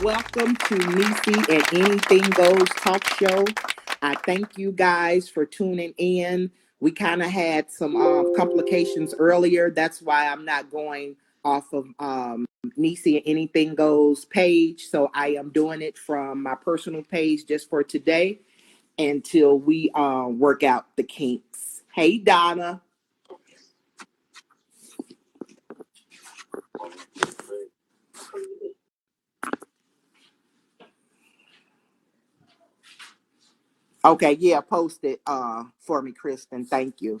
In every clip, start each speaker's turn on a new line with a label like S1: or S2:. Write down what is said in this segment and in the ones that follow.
S1: Welcome to Nese and Anything Goes Talk Show. I thank you guys for tuning in. We kind of had some complications earlier. That's why I'm not going off of Nese and Anything Goes page. So I am doing it from my personal page just for today until we work out the kinks. Hey, Donna. Okay, yeah, post it for me, Kristen. Thank you.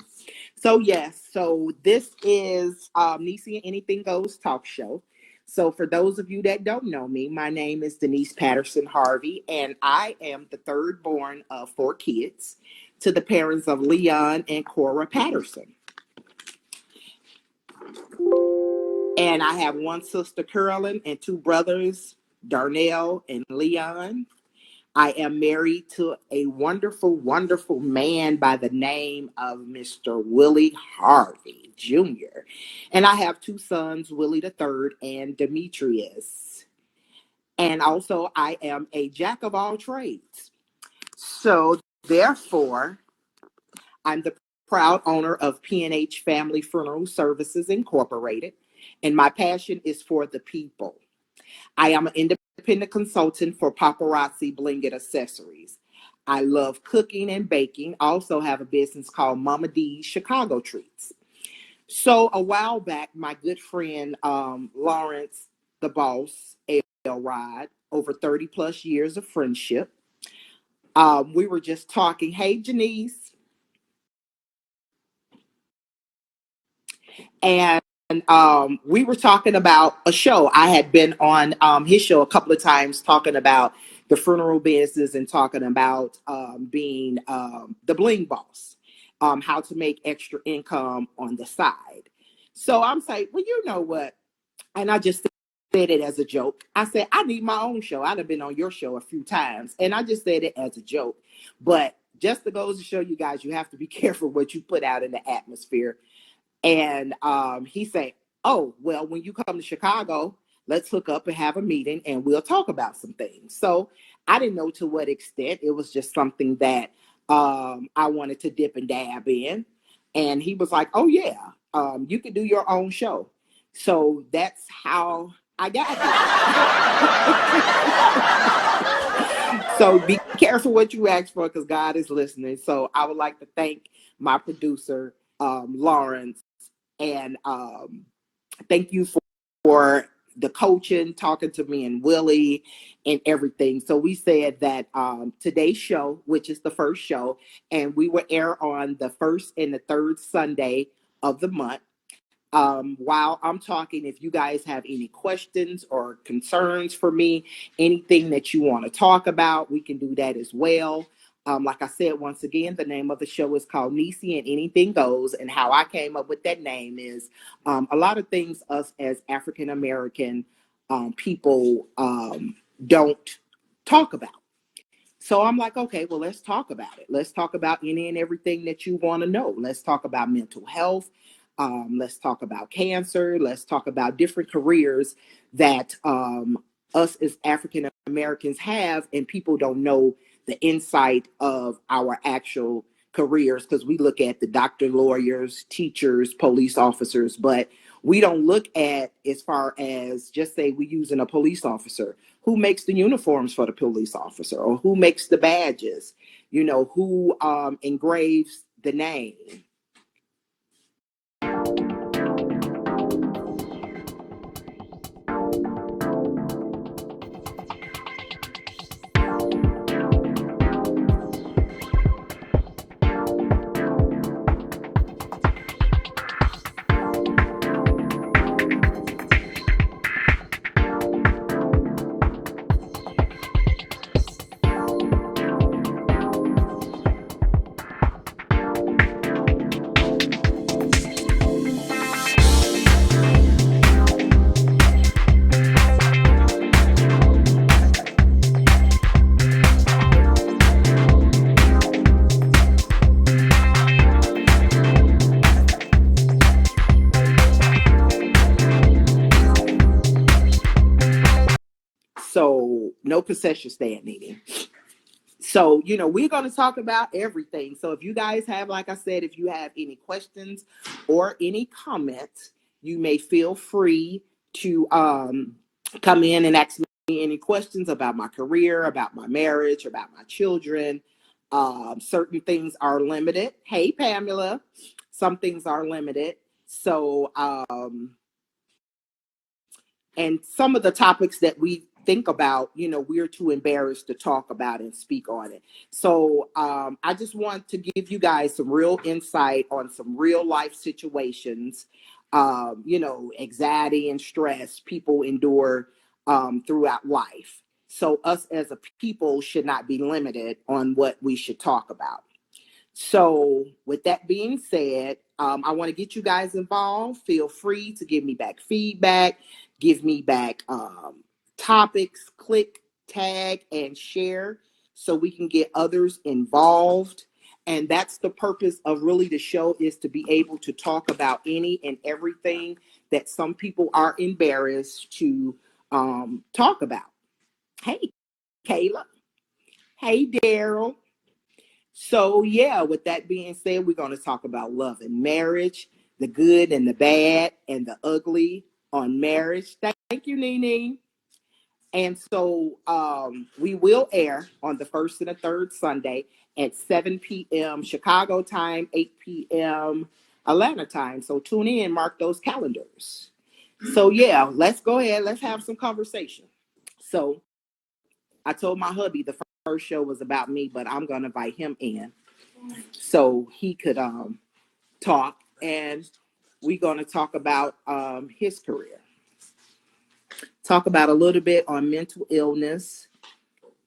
S1: So yes, so this is Nisi and Anything Goes talk show. So for those of you that don't know me, my name is Denise Patterson Harvey, and I am the third born of four kids to the parents of Leon and Cora Patterson. And I have one sister, Carolyn, and two brothers, Darnell and Leon. I am married to a wonderful, wonderful man by the name of Mr. Willie Harvey Jr. And I have two sons, Willie the third and Demetrius. And also, I am a jack of all trades. So, therefore, I'm the proud owner of P&H Family Funeral Services Incorporated, and my passion is for the people. I am an independent consultant for Paparazzi Blanket Accessories. I love cooking and baking. I also have a business called Mama D's Chicago Treats. So a while back, my good friend Lawrence, the boss, Elrod, over 30 plus years of friendship. We were just talking. Hey, Janice. And we were talking about a show. I had been on his show a couple of times talking about the funeral business and talking about being the bling boss, how to make extra income on the side. So I'm saying, well, you know what? And I just said it as a joke. I said, I need my own show. I'd have been on your show a few times. And I just said it as a joke. But just to goes to show you guys, you have to be careful what you put out in the atmosphere. And he said, oh, well, when you come to Chicago, let's hook up and have a meeting and we'll talk about some things. So I didn't know to what extent. It was just something that I wanted to dip and dab in. And he was like, oh, yeah, you could do your own show. So that's how I got here. So be careful what you ask for because God is listening. So I would like to thank my producer, Lawrence. And thank you for the coaching, talking to me and Willie and everything. So we said that today's show, which is the first show, and we will air on the first and the third Sunday of the month. While I'm talking, if you guys have any questions or concerns for me, anything that you want to talk about, we can do that as well. Like I said, once again, the name of the show is called Nese and Anything Goes. And how I came up with that name is a lot of things us as African American people don't talk about. So I'm like, okay, well, let's talk about it. Let's talk about any and everything that you want to know. Let's talk about mental health. Let's talk about cancer. Let's talk about different careers that us as African Americans have, and people don't know the insight of our actual careers because we look at the doctor, lawyers, teachers, police officers, but we don't look at as far as just say we using a police officer. Who makes the uniforms for the police officer, or who makes the badges? You know, who engraves the name? concession stand meeting. So, we're going to talk about everything. So if you guys have, like I said, if you have any questions or any comments, you may feel free to come in and ask me any questions about my career, about my marriage, about my children. Certain things are limited. Hey, Pamela. Some things are limited. So, and some of the topics that we think about, we're too embarrassed to talk about and speak on it. So I just want to give you guys some real insight on some real life situations, anxiety and stress people endure throughout life. So us as a people should not be limited on what we should talk about. So, with that being said, I want to get you guys involved. Feel free to give me back feedback, give me back topics, click, tag, and share so we can get others involved. And that's the purpose of really the show, is to be able to talk about any and everything that some people are embarrassed to talk about. Hey, Kayla. Hey, Daryl. So, yeah, with that being said, we're going to talk about love and marriage, the good and the bad and the ugly on marriage. Thank you, Nene. And so we will air on the first and the third Sunday at 7 p.m. Chicago time, 8 p.m. Atlanta time. So tune in, mark those calendars. So, yeah, let's go ahead. Let's have some conversation. So I told my hubby the first show was about me, but I'm going to invite him in so he could talk, and we're going to talk about his career, talk about a little bit on mental illness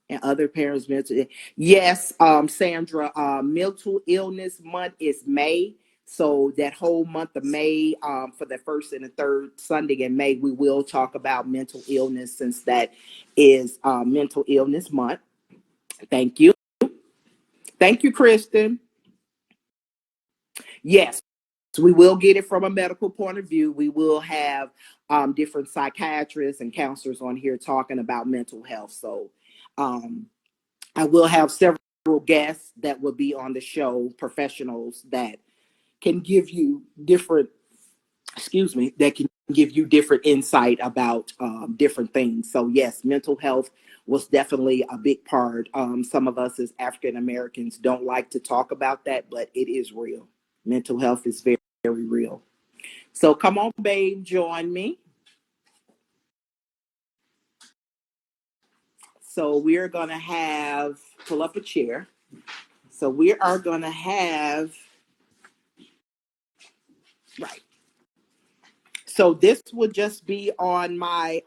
S1: and other parents' mental. Yes, Sandra, mental illness month is May. So that whole month of May, for the first and the third Sunday in May, we will talk about mental illness, since that is mental illness month. Thank you. Thank you, Kristen. Yes, we will get it from a medical point of view. We will have different psychiatrists and counselors on here talking about mental health. So I will have several guests that will be on the show, professionals that can give you different, that can give you different insight about different things. So yes, mental health was definitely a big part. Some of us as African Americans don't like to talk about that, but it is real. Mental health is very, very real. So come on, babe, join me. So we're going to pull up a chair. So we are going to have, right. So this would just be on my,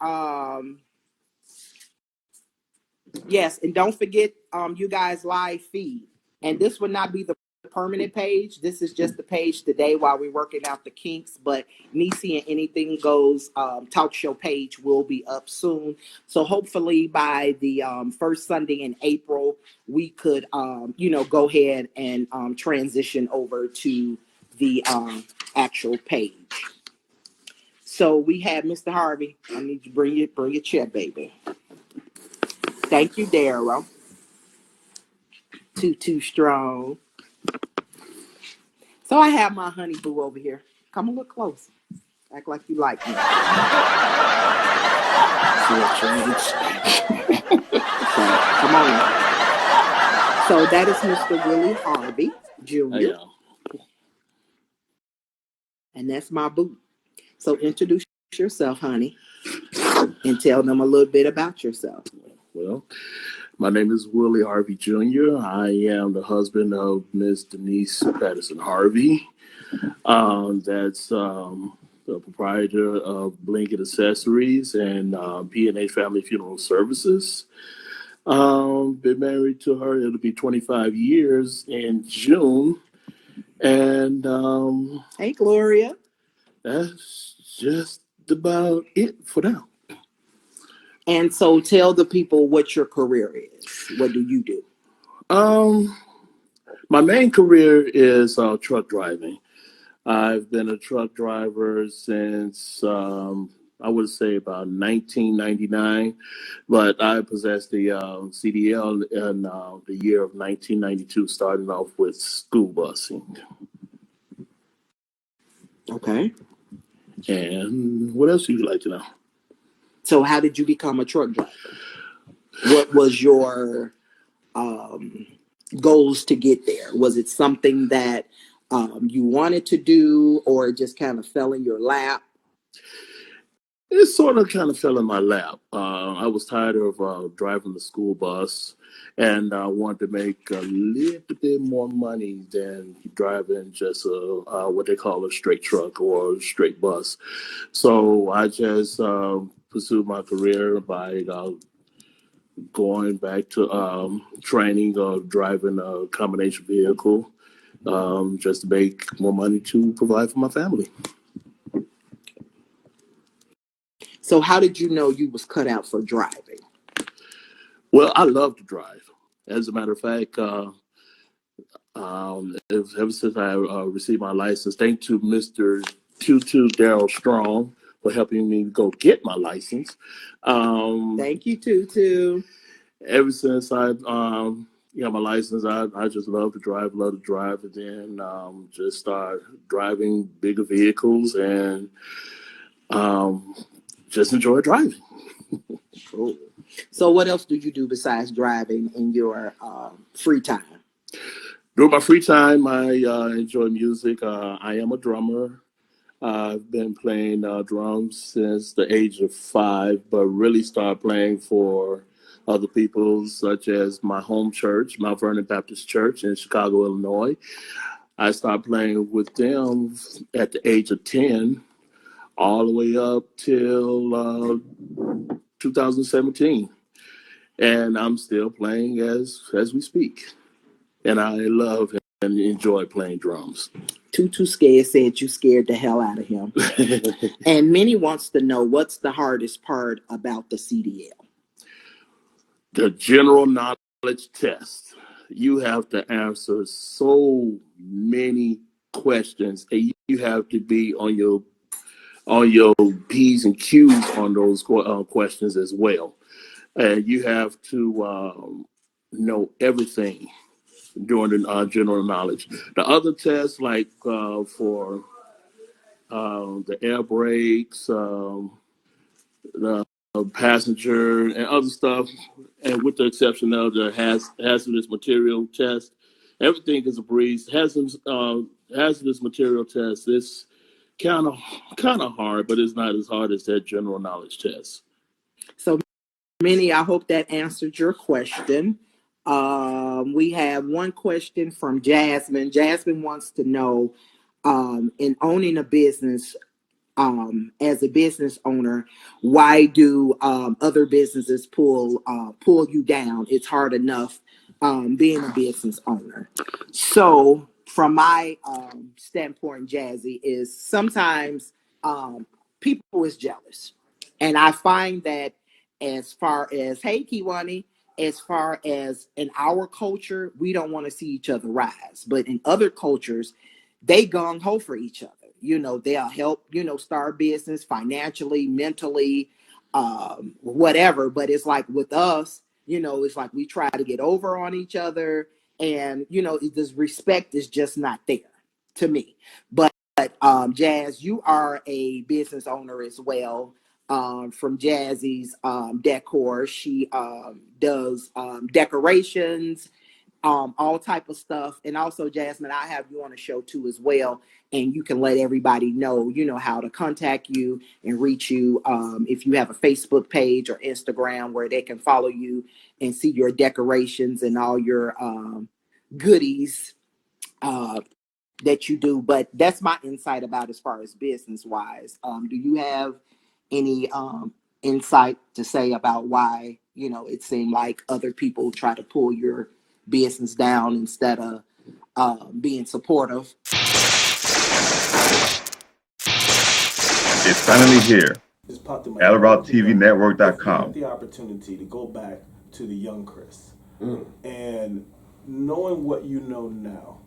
S1: yes, and don't forget you guys live feed. And this would not be the permanent page. This is just the page today while we're working out the kinks. But Nese and Anything Goes talk show page will be up soon. So hopefully by the first Sunday in April, we could, go ahead and transition over to the actual page. So we have Mr. Harvey. I need you to bring your chair, baby. Thank you, Daryl. Too strong. So I have my honey boo over here. Come a little closer. Act like you like me. So come on. So that is Mr. Willie Harvey Jr. And that's my boo. So introduce yourself, honey, and tell them a little bit about yourself.
S2: Well, my name is Willie Harvey Jr. I am the husband of Miss Denise Patterson Harvey. That's the proprietor of Blanket Accessories and P&A Family Funeral Services. Been married to her. It'll be 25 years in June. And
S1: hey, Gloria.
S2: That's just about it for now.
S1: And so tell the people what your career is. What do you do?
S2: My main career is truck driving. I've been a truck driver since I would say about 1999, but I possessed the CDL in the year of 1992, starting off with school busing.
S1: Okay.
S2: And what else would you like to know?
S1: So how did you become a truck driver? What was your um, goals to get there? Was it something that you wanted to do, or it just kind of fell in your lap?
S2: It sort of kind of fell in my lap. I was tired of driving the school bus, and I wanted to make a little bit more money than driving just a what they call a straight truck or a straight bus. So I just pursued my career by going back to training or driving a combination vehicle, just to make more money to provide for my family.
S1: So how did you know you was cut out for driving?
S2: Well, I love to drive. As a matter of fact, ever since I received my license, thanks to Mr. Tutu Daryl Strong for helping me go get my license. Um,
S1: Thank you, Tutu.
S2: Ever since I got my license, I just love to drive, and then just start driving bigger vehicles and um, just enjoy driving.
S1: Cool. So what else do you do besides driving in your free time?
S2: During my free time, I enjoy music. I am a drummer. I've been playing drums since the age of 5, but really started playing for other people, such as my home church, Mount Vernon Baptist Church in Chicago, Illinois. I started playing with them at the age of 10, all the way up till 2017. And I'm still playing as we speak. And I love and enjoy playing drums.
S1: Tutu scared said you scared the hell out of him. And Minnie wants to know what's the hardest part about the CDL.
S2: The general knowledge test. You have to answer so many questions, and you have to be on your p's and q's on those questions as well. And you have to know everything during the general knowledge. The other tests, like for the air brakes, the passenger, and other stuff, and with the exception of the hazardous material test, everything is a breeze. Hazardous material test is kind of kind of hard, but it's not as hard as that general knowledge test.
S1: So Minnie, I hope that answered your question. We have one question from Jasmine. Jasmine wants to know, in owning a business, as a business owner, why do other businesses pull you down? It's hard enough being a business owner. So, from my standpoint, Jazzy, is sometimes people is jealous, and I find that as far as hey Kiwani, as far as in our culture, we don't want to see each other rise, but in other cultures, they gung ho for each other. They'll help, start business financially, mentally, whatever. But it's like with us, it's like we try to get over on each other. And, this respect is just not there to me. But Jazz, you are a business owner as well. From Jazzy's decor, she does decorations, all type of stuff. And also, Jasmine, I have you on a show too as well, and you can let everybody know, how to contact you and reach you. If you have a Facebook page or Instagram where they can follow you and see your decorations and all your goodies that you do. But that's my insight about as far as business wise. Do you have any insight to say about why it seemed like other people try to pull your business down instead of being supportive?
S3: It's finally here.
S4: Just popped in my head. If you had
S3: ElrodTVNetwork.com.
S4: the opportunity to go back to the young Chris and knowing what you know now,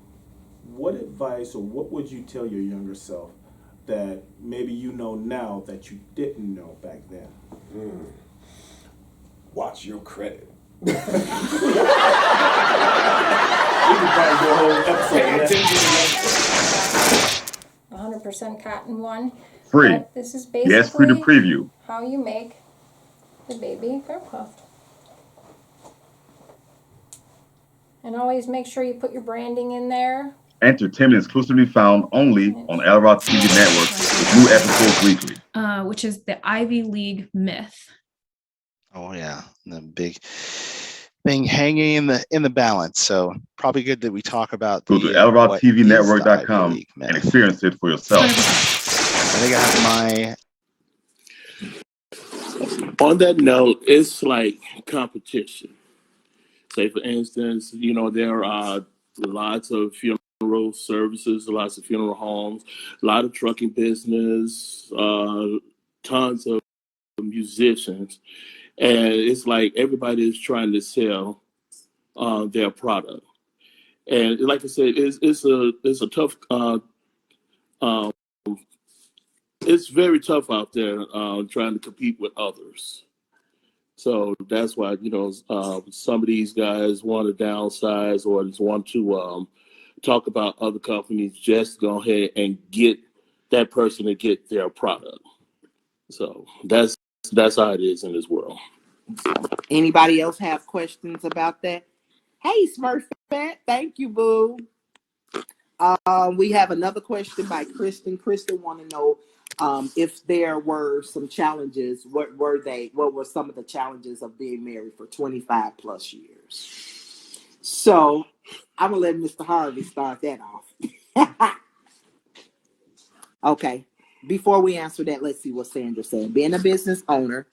S4: what advice or what would you tell your younger self that maybe you know now that you didn't know back then?
S3: Watch your credit.
S4: We could probably do a whole episode on that.
S5: 100% cotton one.
S6: Free.
S5: But this is
S6: Yes, free to
S5: basically
S6: preview.
S5: how you make the baby bear cloth. And always make sure you put your branding in there.
S6: Entertainment exclusively found only on Elrod TV Network with new episodes weekly.
S7: Which is the Ivy League myth.
S8: Oh yeah, the big thing hanging in the balance. So probably good that we talk about
S6: Go
S8: the
S6: to ElrodTVNetwork.com
S8: Ivy League myth.
S6: and experience it for yourself.
S7: 100%.
S8: I think I have my.
S2: On that note, it's like competition. Say, for instance, there are lots of funeral services, lots of funeral homes, a lot of trucking business, tons of musicians. And it's like everybody is trying to sell their product. And like I said, it's a tough, it's very tough out there trying to compete with others. So that's why, some of these guys want to downsize or just want to talk about other companies, just go ahead and get that person to get their product. So that's how it is in this world.
S1: Anybody else have questions about that? Hey, Smurfette, thank you, boo. We have another question by Kristen. Kristen want to know if there were some challenges. What were they? What were some of the challenges of being married for 25 plus years? So I'm gonna let Mr. Harvey start that off. Okay. Before we answer that, let's see what Sandra said. Being a business owner,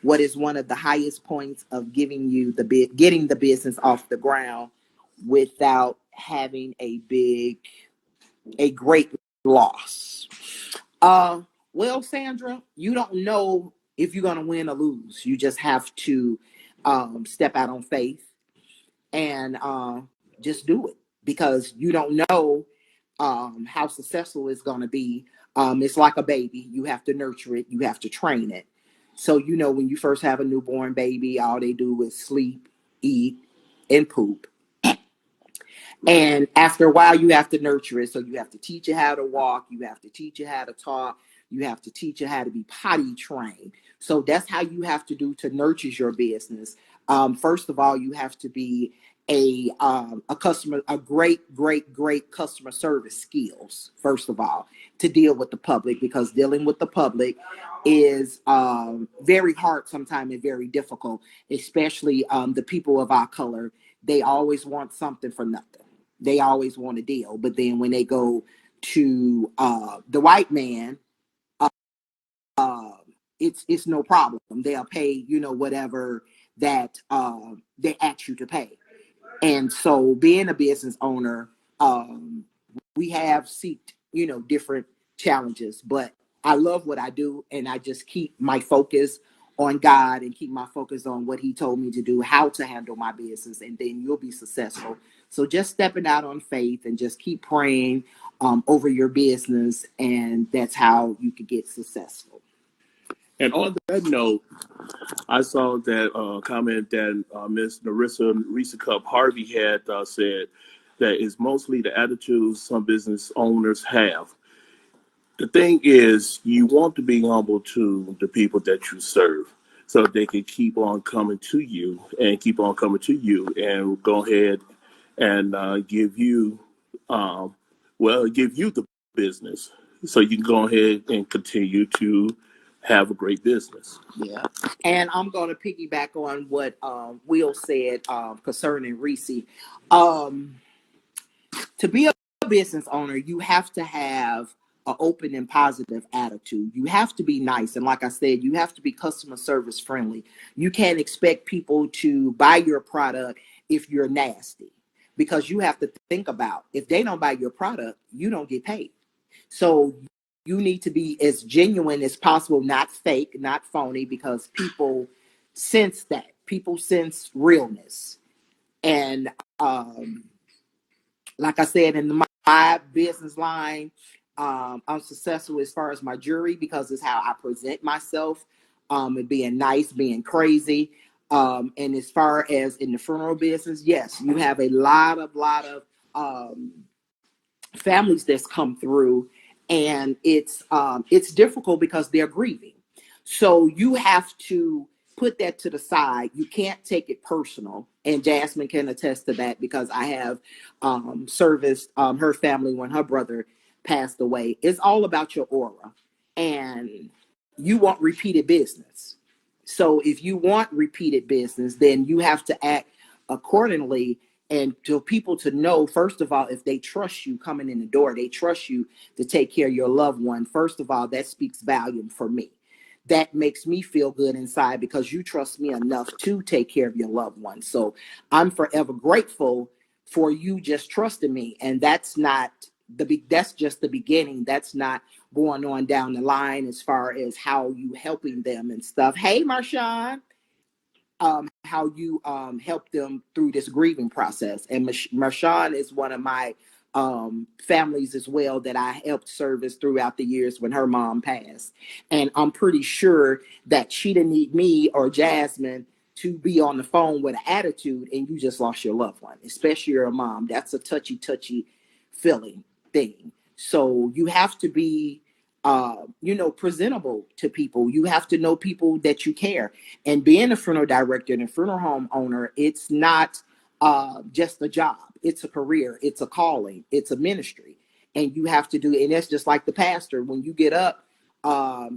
S1: what is one of the highest points of getting the business off the ground without having a great loss? Well, Sandra, you don't know if you're going to win or lose. You just have to step out on faith and just do it, because you don't know how successful it's going to be. It's like a baby. You have to nurture it. You have to train it. So, when you first have a newborn baby, all they do is sleep, eat, and poop. And after a while, you have to nurture it. So you have to teach it how to walk. You have to teach it how to talk. You have to teach it how to be potty trained. So that's how you have to do to nurture your business. First of all, you have to be a great customer service skills, first of all, to deal with the public, because dealing with the public is very hard sometimes and very difficult, especially the people of our color. They always want something for nothing. They always want a deal. But then when they go to the white man, it's no problem. They'll pay, whatever that they ask you to pay. And so being a business owner, we have seeked, different challenges, but I love what I do, and I just keep my focus on God and keep my focus on what he told me to do, how to handle my business, and then you'll be successful. So just stepping out on faith and just keep praying over your business, and that's how you could get successful.
S2: And on that note, I saw that comment that Miss Narissa Cup Harvey had said that it's mostly the attitudes some business owners have. The thing is, you want to be humble to the people that you serve, so they can keep on coming to you and go ahead and give you the business, so you can go ahead and continue to have a great business.
S1: Yeah. And I'm going to piggyback on what Will said concerning Reese. To be a business owner, you have to have an open and positive attitude. You have to be nice. And like I said, you have to be customer service friendly. You can't expect people to buy your product if you're nasty, because you have to think about, if they don't buy your product, you don't get paid. So you need to be as genuine as possible, not fake, not phony, because people sense that. People sense realness. And like I said, in my business line, I'm successful as far as my jury because it's how I present myself, and being nice, being crazy. And as far as in the funeral business, yes, you have a lot of um, families that's come through, and it's difficult because they're grieving. So you have to put that to the side. You can't take it personal, and Jasmine can attest to that because I have serviced her family when her brother passed away. It's all about your aura, and you want repeated business. So if you want repeated business, then you have to act accordingly, and to people to know, first of all, if they trust you coming in the door, they trust you to take care of your loved one. First of all, that speaks volume for me. That makes me feel good inside because you trust me enough to take care of your loved one. So I'm forever grateful for you just trusting me. And that's not that's just the beginning. That's not going on down the line as far as how you helping them and stuff. Hey, Marshawn, how you help them through this grieving process. And Marshawn is one of my families as well that I helped service throughout the years when her mom passed. And I'm pretty sure that she didn't need me or Jasmine to be on the phone with an attitude, and you just lost your loved one, especially your mom. That's a touchy feeling thing. So you have to be presentable to people. You have to know people that you care. And being a funeral director and a funeral home owner, it's not just a job. It's a career. It's a calling. It's a ministry. And you have to do it. And that's just like the pastor. When you get up,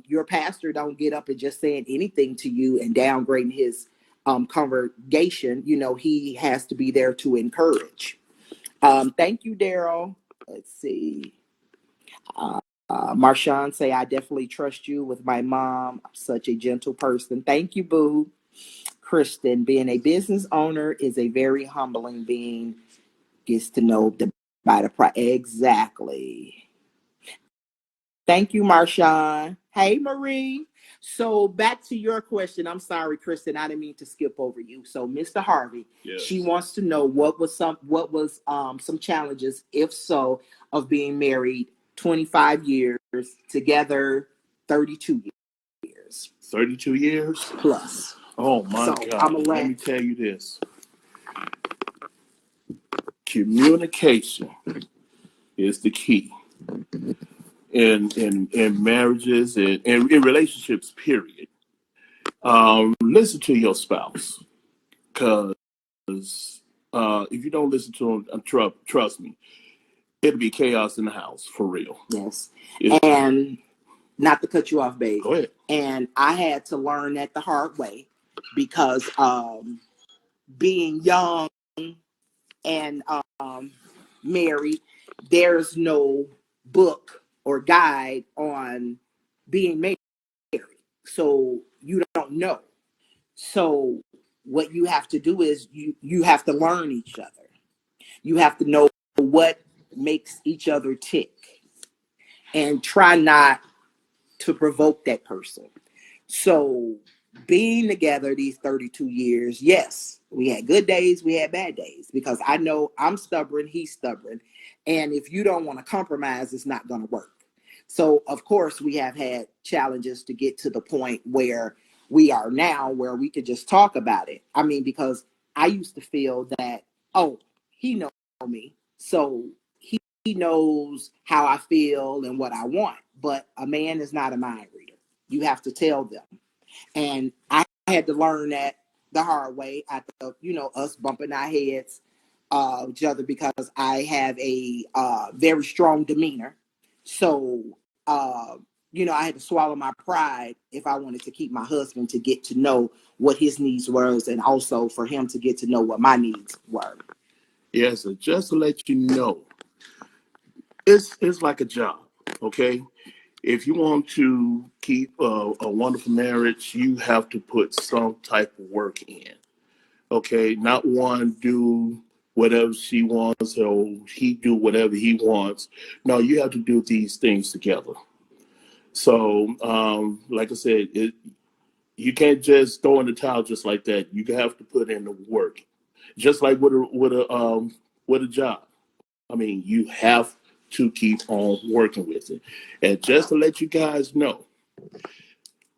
S1: your pastor don't get up and just saying anything to you and downgrading his congregation. He has to be there to encourage. Thank you, Daryl. Let's see. Marshawn say, I definitely trust you with my mom. I'm such a gentle person. Thank you, boo. Kristen, being a business owner is a very humbling being. Gets to know the by the price. Exactly. Thank you, Marshawn. Hey, Marie. So back to your question. I'm sorry, Kristen. I didn't mean to skip over you. So, Mr. Harvey, yes. She wants to know what was some challenges, if so, of being married 25 years together, 32 years.
S2: 32 years
S1: plus.
S2: Oh my God! Let me tell you this: communication is the key in marriages and in relationships. Period. Listen to your spouse, because if you don't listen to them, trust me, it'll be chaos in the house for real.
S1: Yes, and not to cut you off, babe.
S2: Go ahead.
S1: And I had to learn that the hard way because being young and married, there's no book or guide on being married. So you don't know. So what you have to do is you have to learn each other. You have to know what makes each other tick and try not to provoke that person. So being together these 32 years, yes, we had good days, we had bad days, because I know I'm stubborn, he's stubborn. And if you don't want to compromise, it's not going to work. So, of course, we have had challenges to get to the point where we are now, where we could just talk about it. I mean, because I used to feel that, oh, he knows me, so he knows how I feel and what I want. But a man is not a mind reader. You have to tell them. And I had to learn that the hard way after, us bumping our heads each other, because I have a very strong demeanor. So, I had to swallow my pride if I wanted to keep my husband to get to know what his needs were, and also for him to get to know what my needs were.
S2: Yes, and just to let you know, it's like a job, okay? If you want to keep a wonderful marriage, you have to put some type of work in, okay? Not one do whatever she wants or he do whatever he wants. No, you have to do these things together. So, like I said, you can't just throw in the towel just like that. You have to put in the work, just like with a job. I mean, you have to keep on working with it. And just to let you guys know,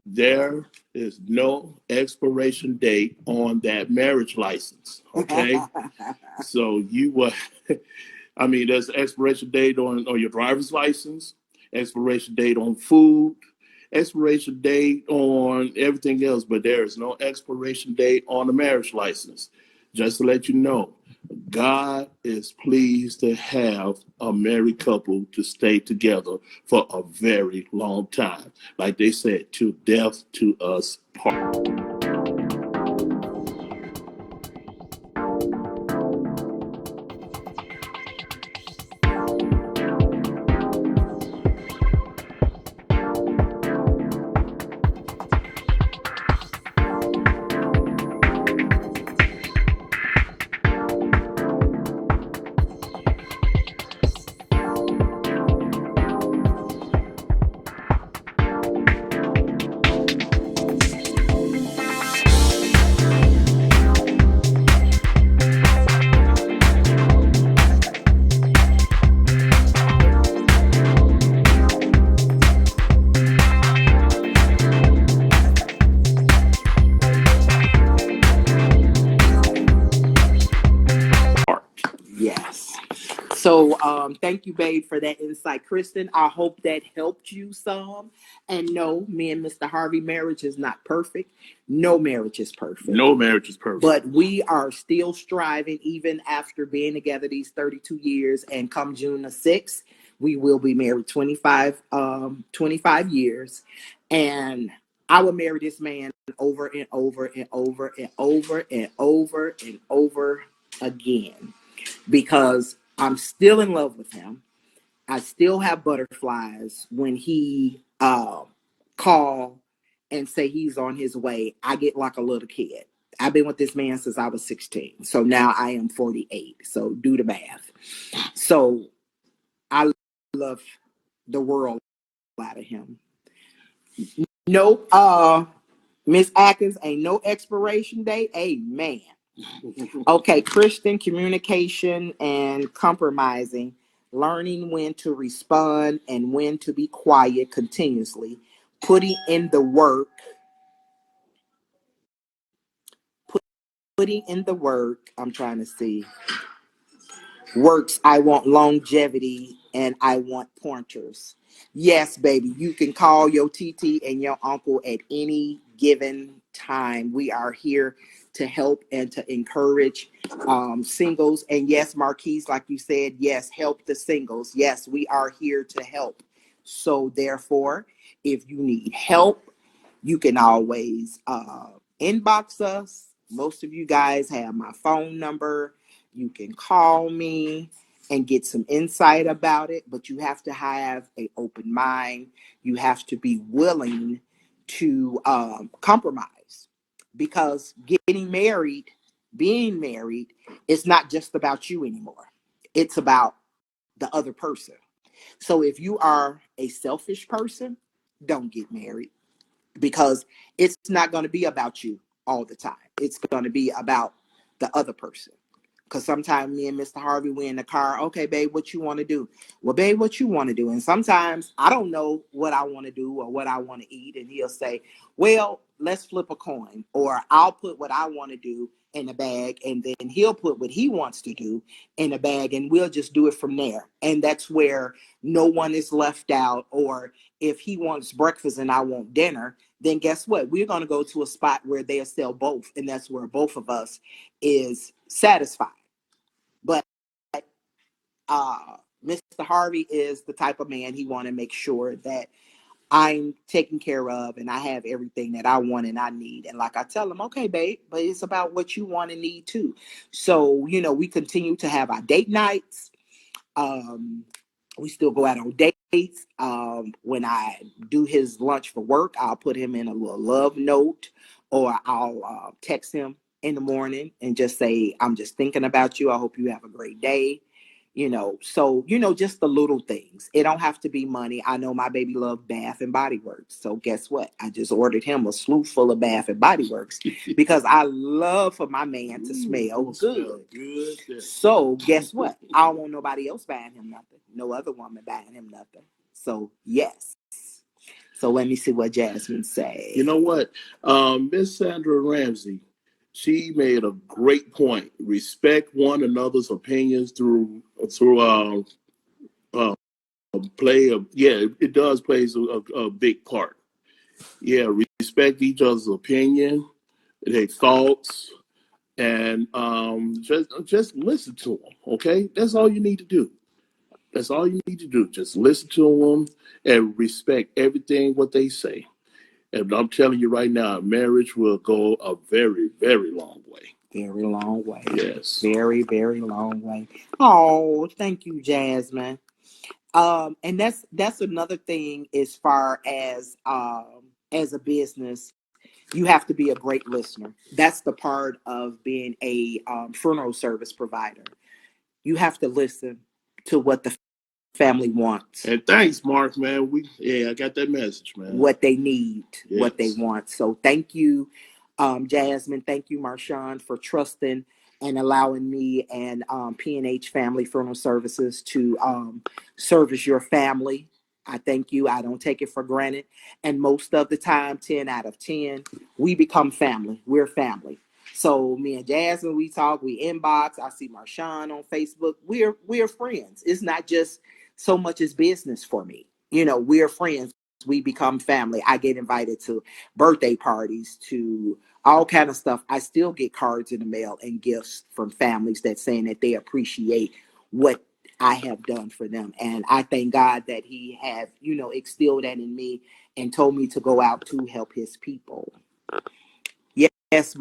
S2: there is no expiration date on that marriage license. Okay. So you will, I mean, there's an expiration date on your driver's license, expiration date on food, expiration date on everything else, but there is no expiration date on the marriage license. Just to let you know, God is pleased to have a married couple to stay together for a very long time. Like they said, till death to us part.
S1: Yes. So thank you, babe, for that insight, Kristen. I hope that helped you some. And no, me and Mr. Harvey marriage is not perfect. No marriage is perfect.
S2: No marriage is perfect.
S1: But we are still striving, even after being together these 32 years. And come June the 6th, we will be married 25 years. And I will marry this man over and over and over and over and over and over again, because I'm still in love with him. I still have butterflies when he call and say he's on his way. I get like a little kid. I've been with this man since I was 16. So now I am 48. So do the math. So I love the world out of him. No, Miss Atkins, ain't no expiration date. Amen. Okay, Christian communication and compromising, learning when to respond and when to be quiet continuously, putting in the work, putting in the work. I'm trying to see. Works, I want longevity and I want pointers. Yes, baby, you can call your TT and your uncle at any given time. We are here to help and to encourage singles. And yes, Marquise, like you said, yes, help the singles. Yes, we are here to help. So therefore, if you need help, you can always inbox us. Most of you guys have my phone number. You can call me and get some insight about it, but you have to have an open mind. You have to be willing to compromise, because getting married, being married, is not just about you anymore. It's about the other person. So if you are a selfish person, don't get married, because it's not going to be about you all the time. It's going to be about the other person. Because sometimes me and Mr. Harvey, we in the car. Okay, babe, what you want to do? Well, babe, what you want to do? And sometimes I don't know what I want to do or what I want to eat. And he'll say, well, let's flip a coin. Or I'll put what I want to do in a bag. And then he'll put what he wants to do in a bag. And we'll just do it from there. And that's where no one is left out. Or if he wants breakfast and I want dinner, then guess what? We're going to go to a spot where they'll sell both. And that's where both of us is satisfied. But Mr. Harvey is the type of man, he want to make sure that I'm taken care of and I have everything that I want and I need. And like I tell him, okay, babe, but it's about what you want and need too. So, you know, we continue to have our date nights. We still go out on dates. When I do his lunch for work, I'll put him in a little love note, or I'll text him in the morning and just say, I'm just thinking about you. I hope you have a great day. So just the little things. It don't have to be money. I know my baby loved Bath and Body Works, so guess what, I just ordered him a slew full of Bath and Body Works because I love for my man to smell good. So guess what, I don't want nobody else buying him nothing, no other woman buying him nothing. So yes. So let me see what Jasmine say.
S2: You know what? Miss Sandra Ramsey, she made a great point. Respect one another's opinions through it does plays a big part. Yeah, respect each other's opinion, their thoughts, and just listen to them. Okay, that's all you need to do. That's all you need to do. Just listen to them and respect everything what they say. And I'm telling you right now, marriage will go a very, very long way.
S1: Very long way.
S2: Yes.
S1: Very, very long way. Oh, thank you, Jasmine. And that's another thing as far as a business, you have to be a great listener. That's the part of being a funeral service provider. You have to listen to what the family wants.
S2: And thanks, Mark, man. I got that message, man.
S1: What they need,
S2: yes.
S1: What they want. So thank you, Jasmine. Thank you, Marshawn, for trusting and allowing me and P&H Family Funeral Services to service your family. I thank you. I don't take it for granted. And most of the time, 10 out of 10, we become family. We're family. So me and Jasmine, we talk, we inbox. I see Marshawn on Facebook. We're friends. It's not just so much as business for me. We're friends. We become family. I get invited to birthday parties, to all kind of stuff. I still get cards in the mail and gifts from families that saying that they appreciate what I have done for them. And I thank God that he have, instilled that in me and told me to go out to help his people. Yes,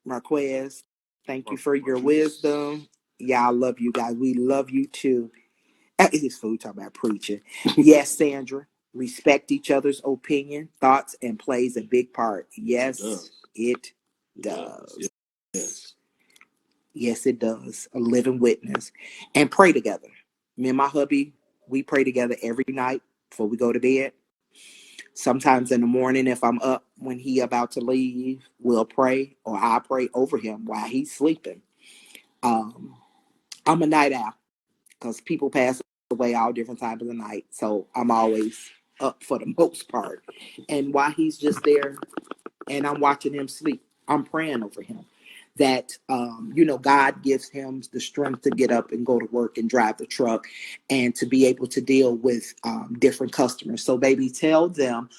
S1: Marquez, thank you for your wisdom. Yeah, I love you guys. We love you too. This food talking about preaching. Yes, Sandra. Respect each other's opinion, thoughts, and plays a big part. Yes, it does.
S2: Yes.
S1: Yes, it does. A living witness. And pray together. Me and my hubby, we pray together every night before we go to bed. Sometimes in the morning, if I'm up when he about to leave, we'll pray, or I pray over him while he's sleeping. I'm a night owl because people pass away all different times of the night. So I'm always up for the most part. And while he's just there and I'm watching him sleep, I'm praying over him that, God gives him the strength to get up and go to work and drive the truck and to be able to deal with different customers. So baby, tell them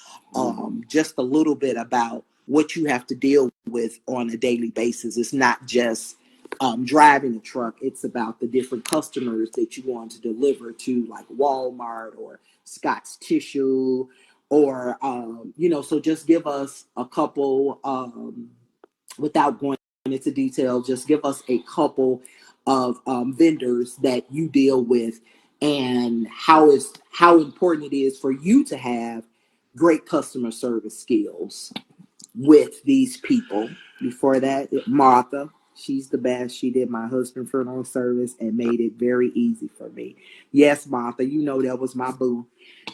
S1: just a little bit about what you have to deal with on a daily basis. It's not just driving the truck. It's about the different customers that you want to deliver to, like Walmart or Scott's Tissue, or so just give us a couple, without going into detail, just give us a couple of vendors that you deal with, and how important it is for you to have great customer service skills with these people. Before that, Martha, she's the best. She did my husband's funeral service and made it very easy for me. Yes, Martha, that was my boo.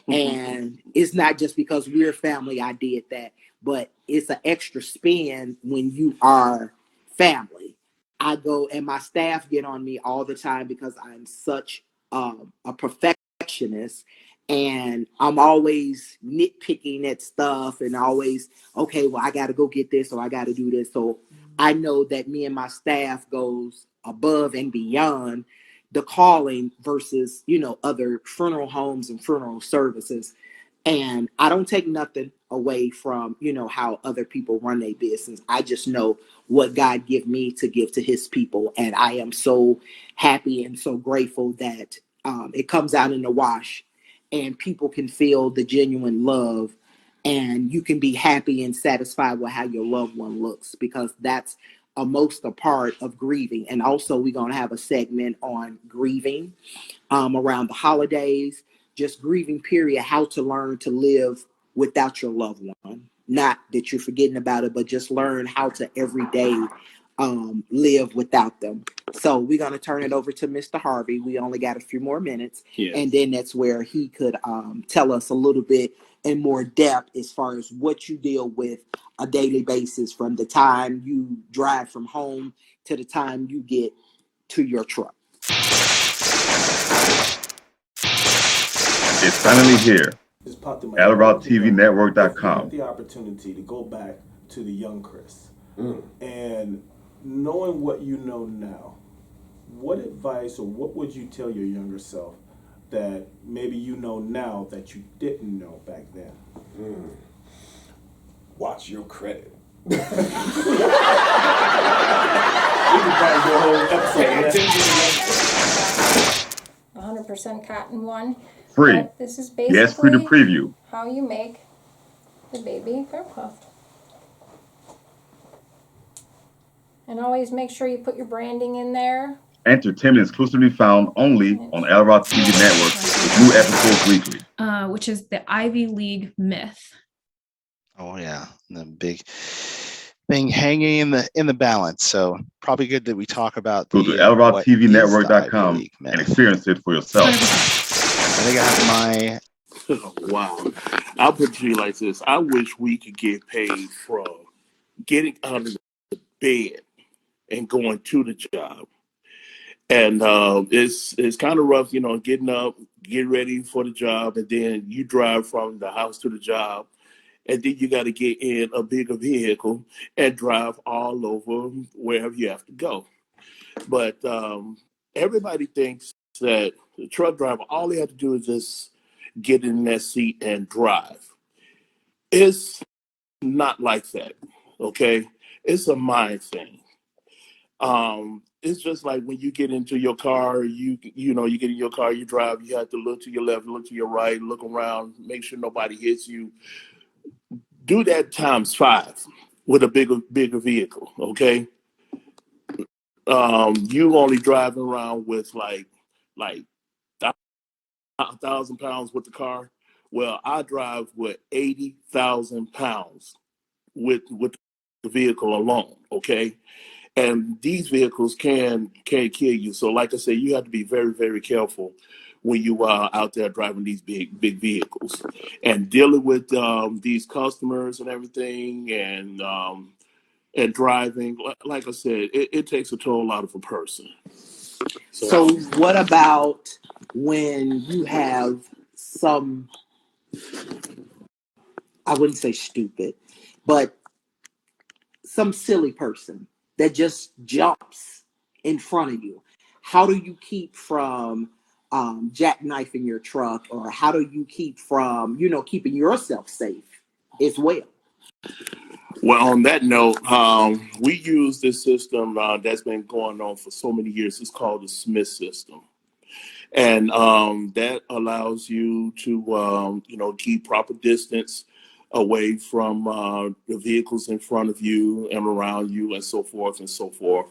S1: And it's not just because we're family I did that, but it's an extra spin when you are family. I go, and my staff get on me all the time because I'm such a perfectionist, and I'm always nitpicking at stuff, and always, okay, well, I got to go get this, or I got to do this. So I know that me and my staff goes above and beyond the calling versus, other funeral homes and funeral services. And I don't take nothing away from, how other people run their business. I just know what God give me to give to his people. And I am so happy and so grateful that it comes out in the wash and people can feel the genuine love, and you can be happy and satisfied with how your loved one looks, because that's a most a part of grieving. And also we're going to have a segment on grieving around the holidays, just grieving period, how to learn to live without your loved one. Not that you're forgetting about it, but just learn how to every day live without them. So we're going to turn it over to Mr. Harvey. We only got a few more minutes.
S2: Yes.
S1: And then that's where he could tell us a little bit in more depth as far as what you deal with a daily basis from the time you drive from home to the time you get to your truck.
S6: It's finally here.
S4: Just popped in my head.
S6: ElrodTVNetwork.com.
S4: If you had the opportunity to go back to the young Chris and knowing what you know now, what advice or what would you tell your younger self that maybe you know now that you didn't know back then?
S3: Watch your credit.
S4: We could probably do a whole episode on that.
S5: 100% cotton one.
S6: Free.
S5: But this is
S6: Yes, free to
S5: basically
S6: preview.
S5: how you make the baby bear puffed. And always make sure you put your branding in there.
S6: Entertainment exclusively found only on Elrod TV Network with new episodes weekly.
S7: Which is the Ivy League myth.
S8: Oh yeah, the big thing hanging in the balance. So probably good that we talk about
S6: Go to ElrodTVNetwork.com and experience it for yourself.
S7: 100%.
S8: I think I have my.
S2: Wow. I'll put it to you like this. I wish we could get paid from getting out of the bed and going to the job. And it's kind of rough, getting up, get ready for the job, and then you drive from the house to the job, and then you got to get in a bigger vehicle and drive all over wherever you have to go. But everybody thinks that the truck driver, all they have to do is just get in that seat and drive. It's not like that, okay? It's a mind thing. It's just like when you get into your car, you get in your car, you drive, you have to look to your left, look to your right, look around, make sure nobody hits you. Do that times 5 with a bigger vehicle, okay? You only driving around with like 1,000 pounds with the car. Well, I drive with 80,000 pounds with the vehicle alone, okay? And these vehicles can kill you. So, like I said, you have to be very, very careful when you are out there driving these big vehicles and dealing with these customers and everything, and driving. Like I said, it takes a toll out of a person.
S1: So what about when you have some, I wouldn't say stupid, but some silly person that just jumps in front of you? How do you keep from jackknifing your truck, or how do you keep from, keeping yourself safe as well?
S2: Well, on that note, we use this system that's been going on for so many years. It's called the Smith system. And that allows you to, keep proper distance away from the vehicles in front of you and around you and so forth and so forth.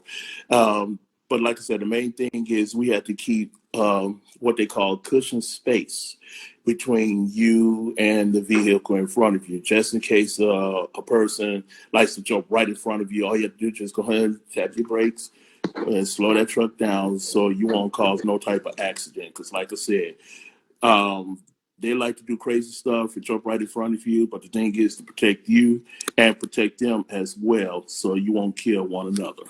S2: But like I said, the main thing is we have to keep what they call cushion space between you and the vehicle in front of you, just in case a person likes to jump right in front of you. All you have to do is just go ahead and tap your brakes and slow that truck down so you won't cause no type of accident. Because like I said, they like to do crazy stuff and jump right in front of you, but the thing is to protect you and protect them as well so you won't kill one another.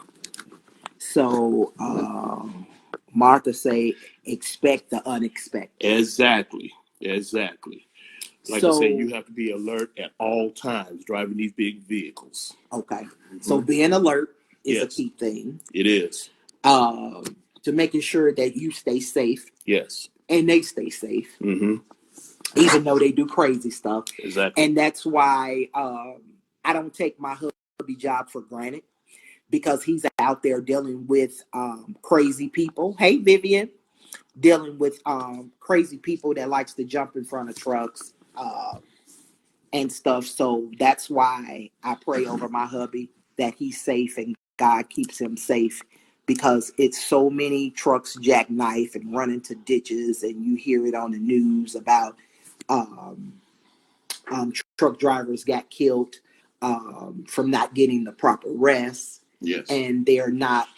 S1: So Martha say, expect the unexpected.
S2: Exactly. Like I said, you have to be alert at all times driving these big vehicles.
S1: Okay. So being alert is
S2: Yes.
S1: a key thing.
S2: It is.
S1: To making sure that you stay safe.
S2: Yes.
S1: And they stay safe.
S2: Mm-hmm.
S1: Even though they do crazy stuff.
S2: Exactly.
S1: And that's why I don't take my hubby job for granted, because he's out there dealing with crazy people. Hey, Vivian. Dealing with crazy people that likes to jump in front of trucks and stuff. So that's why I pray over my hubby that he's safe and God keeps him safe, because it's so many trucks jackknife and run into ditches, and you hear it on the news about truck drivers got killed from not getting the proper rest.
S2: Yes.
S1: and they're not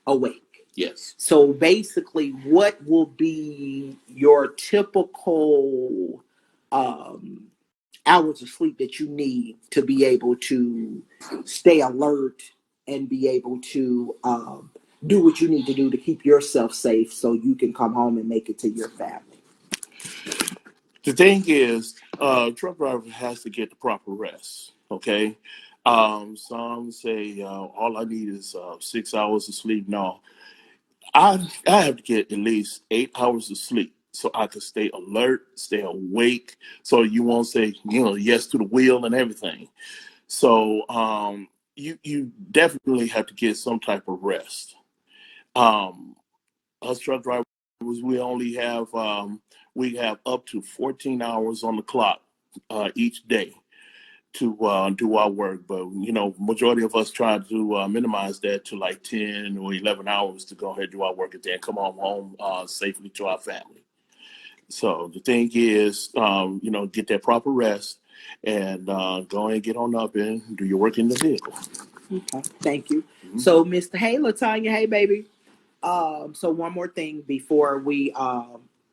S1: awake.
S2: Yes.
S1: So basically, what will be your typical hours of sleep that you need to be able to stay alert and be able to do what you need to do to keep yourself safe so you can come home and make it to your family?
S2: The thing is, truck driver has to get the proper rest. Okay. Some say all I need is 6 hours of sleep. No, I have to get at least 8 hours of sleep so I can stay alert, stay awake, so you won't say yes to the wheel and everything. So you definitely have to get some type of rest. Um, us truck drivers, we have up to 14 hours on the clock each day to do our work. But majority of us try to minimize that to like 10 or 11 hours to go ahead and do our work and then come home safely to our family. So the thing is, get that proper rest and go and get on up and do your work in the vehicle.
S1: Okay, thank you. So, Mr. Hey, Latanya, hey, baby. So one more thing before we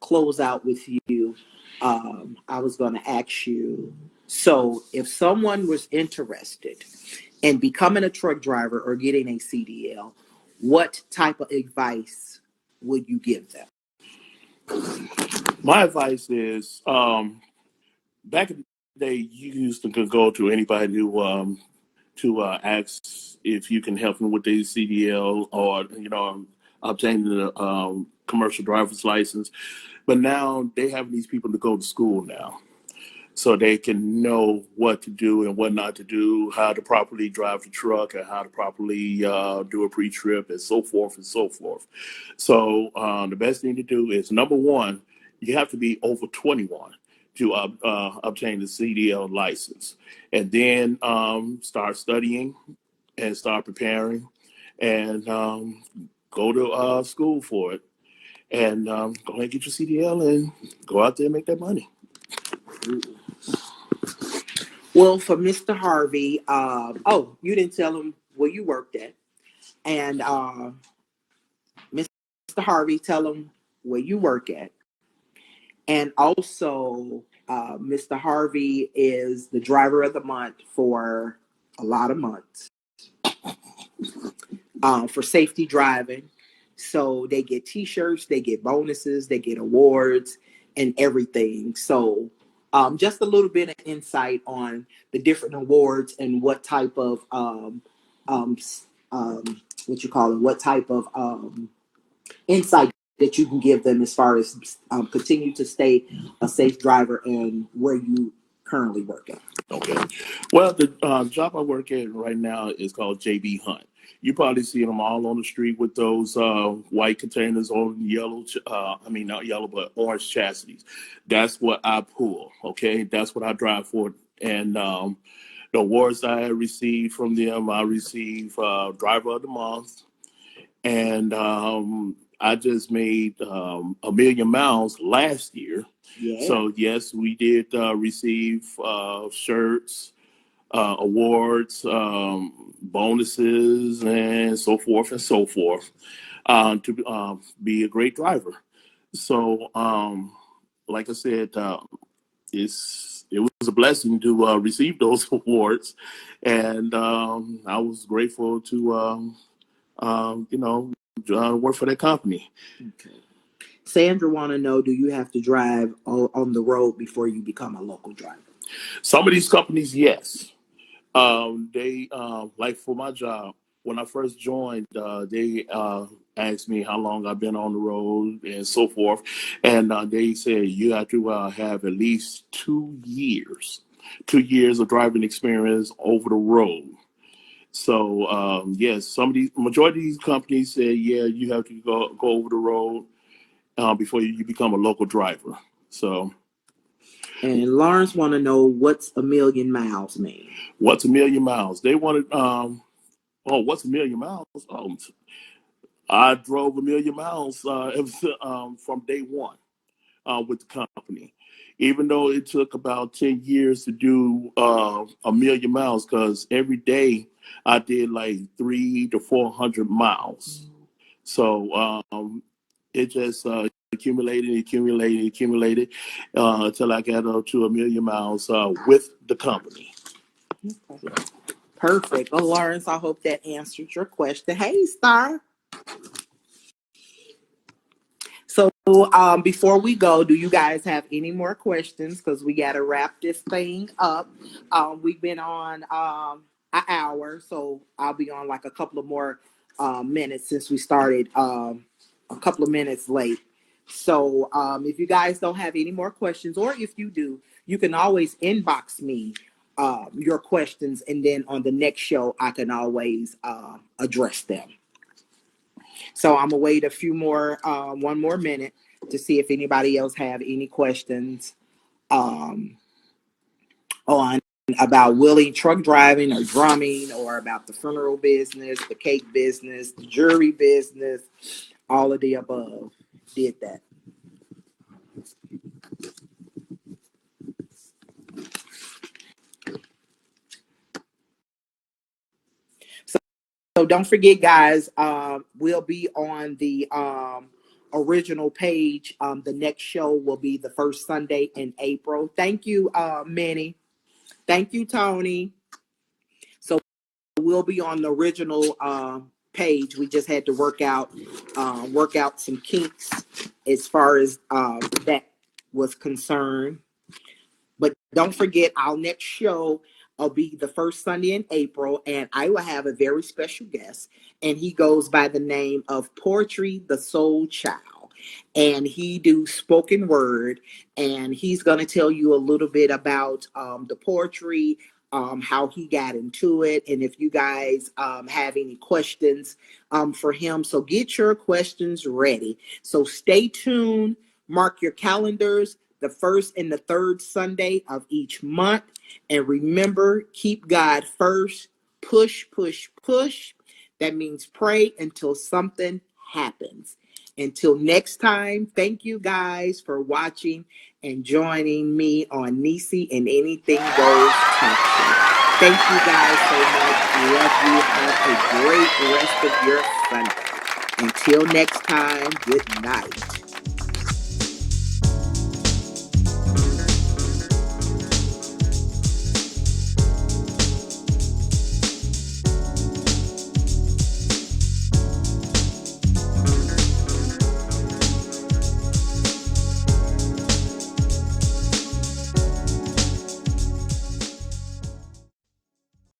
S1: close out with you, I was going to ask you. So, if someone was interested in becoming a truck driver or getting a CDL, what type of advice would you give them?
S2: My advice is, back in the day, you used to go to anybody to ask if you can help them with their CDL or obtaining the commercial driver's license. But now they have these people to go to school now, so they can know what to do and what not to do, how to properly drive the truck, and how to properly do a pre-trip, and so forth and so forth. So the best thing to do is, number one, you have to be over 21 to obtain the CDL license, and then start studying and start preparing, and go to school for it, and go ahead and get your CDL and go out there and make that money.
S1: Well, for Mr. Harvey, oh, you didn't tell him where you worked at. And Mr. Harvey, tell him where you work at. And also, Mr. Harvey is the driver of the month for a lot of months for safety driving. So they get T-shirts, they get bonuses, they get awards, and everything. So just a little bit of insight on the different awards and what type of what you call it, what type of insight that you can give them as far as continue to stay a safe driver and where you currently work at.
S2: Okay. Well, the job I work at right now is called JB Hunt. You probably see them all on the street with those white containers on yellow, not yellow, but orange chassis. That's what I pull, okay? That's what I drive for. And the awards I received from them, I received Driver of the Month. And I just made 1,000,000 miles last year.
S1: Yeah.
S2: So, yes, we did receive shirts, awards, bonuses, and so forth and so forth to be a great driver. So, like I said, it was a blessing to receive those awards, and I was grateful to work for that company.
S1: Okay. Sandra want to know, do you have to drive on the road before you become a local driver?
S2: Some of these companies, yes. They like for my job, when I first joined, they asked me how long I've been on the road and so forth. And they said you have to have at least 2 years of driving experience over the road. So yes, some of these majority of these companies say, yeah, you have to go over the road before you become a local driver. So,
S1: and Lawrence want to know, what's 1,000,000 miles mean?
S2: What's 1,000,000 miles? They wanted what's 1,000,000 miles? I drove 1,000,000 miles from day one with the company, even though it took about 10 years to do 1,000,000 miles, because every day I did like 300 to 400 miles. So it just accumulated until I got up to 1 million miles with the company.
S1: Okay. Perfect. Well, Lawrence, I hope that answered your question. Hey, Star. So before we go, do you guys have any more questions? Because we got to wrap this thing up. We've been on an hour, so I'll be on like a couple of more minutes since we started a couple of minutes late. So if you guys don't have any more questions, or if you do, you can always inbox me your questions, and then on the next show, I can always address them. So I'm gonna wait one more minute to see if anybody else have any questions on about Willie truck driving or drumming, or about the funeral business, the cake business, the jewelry business, all of the above. Did that. So don't forget, guys, we'll be on the original page. The next show will be the first Sunday in April. Thank you, Minnie. Thank you, Tony. So we'll be on the original page. We just had to work out some kinks as far as that was concerned. But don't forget, our next show will be the first Sunday in April, and I will have a very special guest, and he goes by the name of Poetry the Soul Child, and he do spoken word, and he's going to tell you a little bit about the poetry, how he got into it, and if you guys have any questions for him. So get your questions ready. So stay tuned. Mark your calendars, the first and the third Sunday of each month. And remember, keep God first. Push, push, push. That means pray until something happens. Until next time, thank you guys for watching and joining me on Nese and Anything Goes Talk Show. Thank you guys so much. Love you. Have a great rest of your Sunday. Until next time, good night.